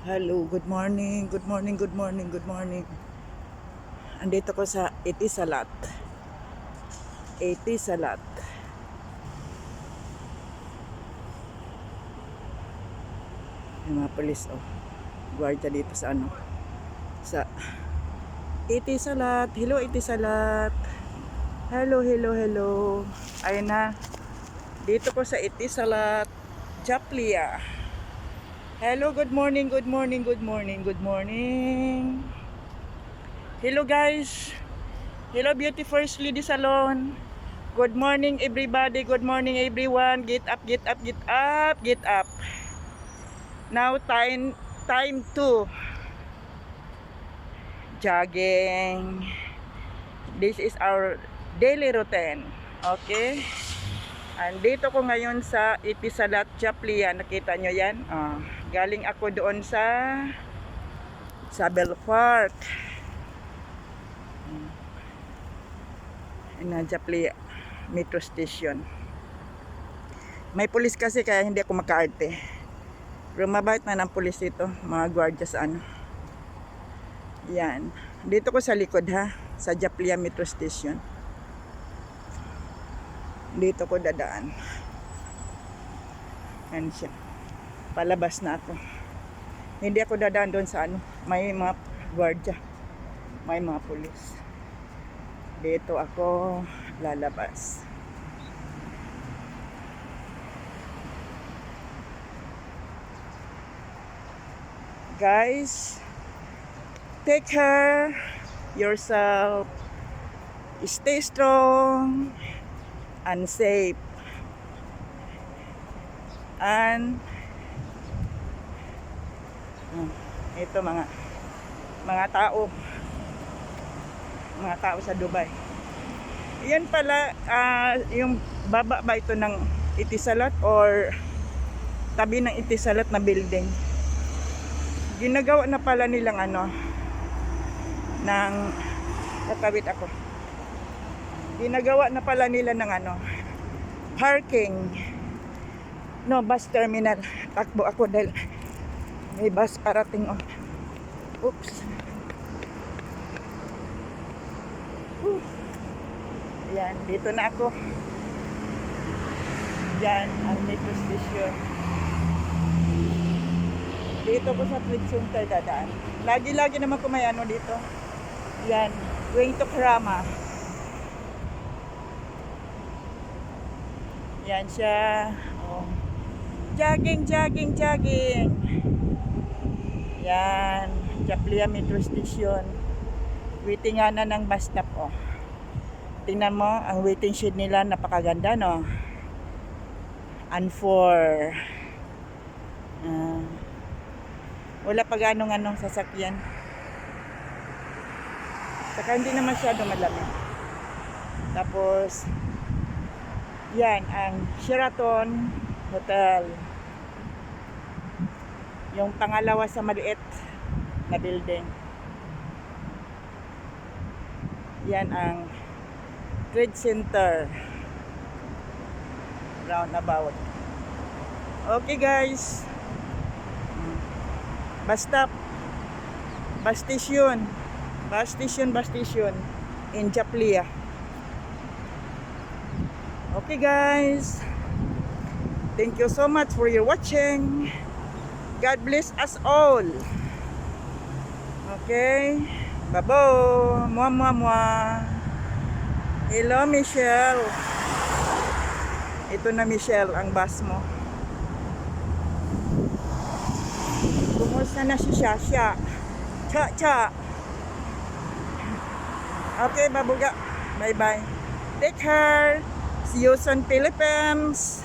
Hello, good morning, good morning, good morning, good morning. Andito ko sa Etisalat. Etisalat. Yung mga polis, oh. Guardia dito sa ano. Sa Etisalat. Hello, Etisalat. Hello, hello, hello. Ayun na. Dito ko sa Etisalat. Japlia. Hello, good morning, good morning, good morning, good morning. Hello guys. Hello beautiful lady salon. Good morning everybody. Good morning everyone. Get up, get up, get up, get up. Now time to jogging. This is our daily routine. Okay? Andito ko ngayon sa Etisalat Japlia. Nakita nyo yan? Galing ako doon sa Belfort. Na Japlia Metro Station. May pulis kasi kaya hindi ako makaarte. Pero mabait na ng pulis ito, mga guardia sa ano. Yan. Dito ko sa likod ha, sa Japlia Metro Station. Dito ko dadaan. Yan siya. Palabas na ako. Hindi ako dadaan doon sa ano, may mga guardia. May mga pulis. Dito ako lalabas. Guys, take care yourself. Stay strong and safe. And ito mga tao sa Dubai. Yan pala yung baba ba ito ng Etisalat or tabi ng Etisalat na building. Ginagawa na pala nilang ano ng tatawid ako. Ginagawa na pala nila ng ano parking. No, bus terminal. Takbo ako dahil may bus parating oh. Oops. Yan, dito na ako. Yan, ang metro station. Dito ko sa Trade Center dadaan. Lagi-lagi naman ko may ano dito. Yan, going to Krama. Yan siya. Oh. Jogging, jogging, jogging. Yan, Japlia Metro Station. Waiting nga na ng bus stop oh. Tingnan mo, ang waiting shed nila napakaganda no. And for wala pa ganong anong sasakyan. Saka hindi na masyado malamig. Tapos yan ang Sheraton Hotel. Yung pangalawa sa maliit na building. Yan ang Trade Center. Roundabout. Okay guys. Bus stop. Bus station. Bus station in Japlia. Okay guys. Thank you so much for your watching. God bless us all. Okay. Babo. Mua mua mua. Hello Michelle. Ito na Michelle ang bus mo. Kumusta na si Shasha? Cha. Okay, babuga. Bye-bye. Take care. See you soon, Philippines.